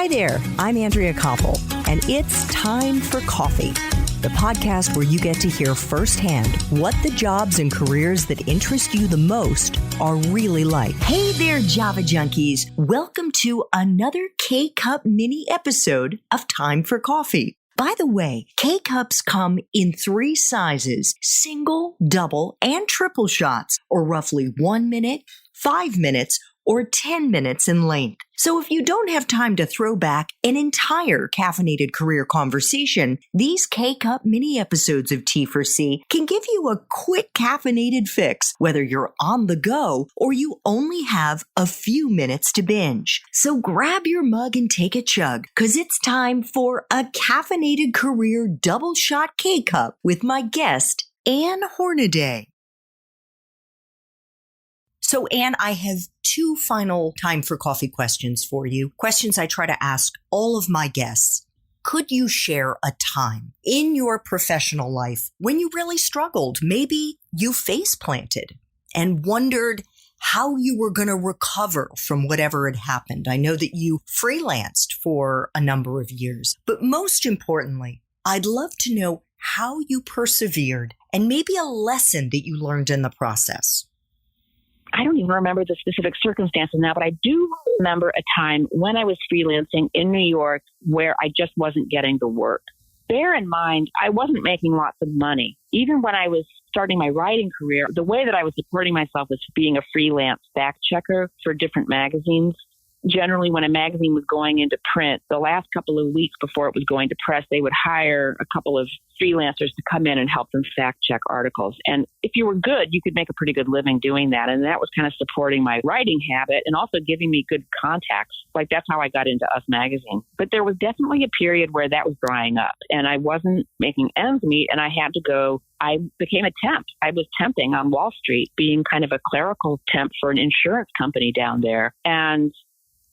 Hi there, I'm Andrea Koppel, and it's Time for Coffee, the podcast where you get to hear firsthand what the jobs and careers that interest you the most are really like. Hey there, Java junkies. Welcome to another K-Cup mini episode of Time for Coffee. By the way, K-Cups come in 3 sizes, single, double, and triple shots, or roughly 1 minute, 5 minutes, or 10 minutes in length. So if you don't have time to throw back an entire caffeinated career conversation, these K-Cup mini episodes of T4C can give you a quick caffeinated fix, whether you're on the go or you only have a few minutes to binge. So grab your mug and take a chug, because it's time for a caffeinated career double shot K-Cup with my guest, Ann Hornaday. So, Ann, I have 2 final Time for Coffee questions for you. Questions I try to ask all of my guests. Could you share a time in your professional life when you really struggled? Maybe you face planted and wondered how you were going to recover from whatever had happened. I know that you freelanced for a number of years, but most importantly, I'd love to know how you persevered and maybe a lesson that you learned in the process. I don't even remember the specific circumstances now, but I do remember a time when I was freelancing in New York where I just wasn't getting the work. Bear in mind, I wasn't making lots of money. Even when I was starting my writing career, the way that I was supporting myself was being a freelance fact checker for different magazines. Generally, when a magazine was going into print, the last couple of weeks before it was going to press, they would hire a couple of freelancers to come in and help them fact check articles. And if you were good, you could make a pretty good living doing that. And that was kind of supporting my writing habit and also giving me good contacts. Like, that's how I got into Us Magazine. But there was definitely a period where that was drying up and I wasn't making ends meet, and I had to go. I became a temp. I was temping on Wall Street, being kind of a clerical temp for an insurance company down there. And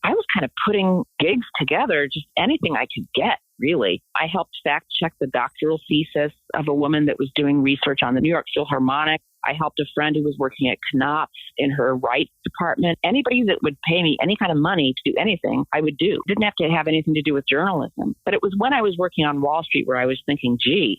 I was kind of putting gigs together, just anything I could get, really. I helped fact check the doctoral thesis of a woman that was doing research on the New York Philharmonic. I helped a friend who was working at Knopf in her rights department. Anybody that would pay me any kind of money to do anything, I would do. It didn't have to have anything to do with journalism. But it was when I was working on Wall Street where I was thinking, gee,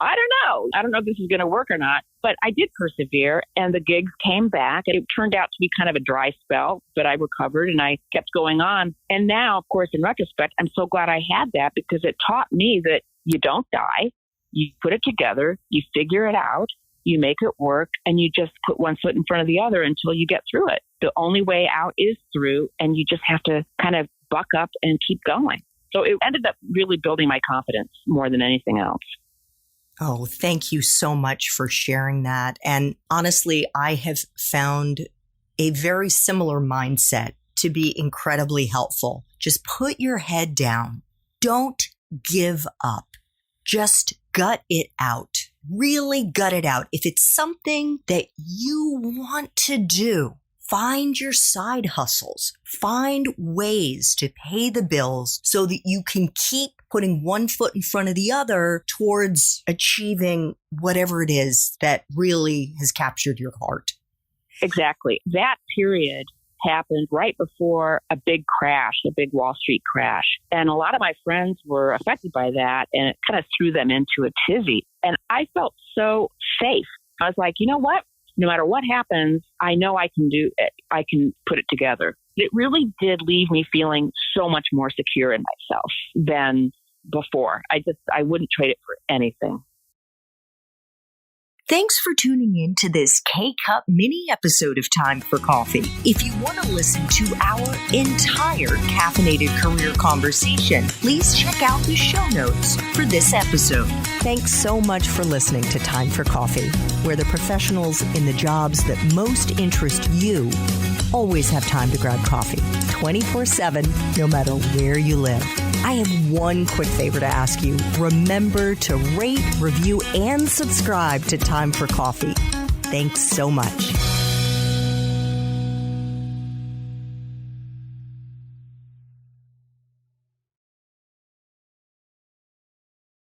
I don't know if this is going to work or not, but I did persevere and the gigs came back. It turned out to be kind of a dry spell, but I recovered and I kept going on. And now, of course, in retrospect, I'm so glad I had that because it taught me that you don't die. You put it together, you figure it out, you make it work, and you just put one foot in front of the other until you get through it. The only way out is through, and you just have to kind of buck up and keep going. So it ended up really building my confidence more than anything else. Oh, thank you so much for sharing that. And honestly, I have found a very similar mindset to be incredibly helpful. Just put your head down. Don't give up. Just gut it out. Really gut it out. If it's something that you want to do, find your side hustles. Find ways to pay the bills so that you can keep putting one foot in front of the other towards achieving whatever it is that really has captured your heart. Exactly. That period happened right before a big crash, a big Wall Street crash. And a lot of my friends were affected by that, and it kind of threw them into a tizzy. And I felt so safe. I was like, you know what? No matter what happens, I know I can do it. I can put it together. It really did leave me feeling so much more secure in myself than before. I wouldn't trade it for anything. Thanks for tuning in to this K-Cup mini episode of Time for Coffee. If you want to listen to our entire caffeinated career conversation, please check out the show notes for this episode. Thanks so much for listening to Time for Coffee, where the professionals in the jobs that most interest you always have time to grab coffee 24/7, no matter where you live. I have one quick favor to ask you. Remember to rate, review, and subscribe to Time for Coffee. Thanks so much.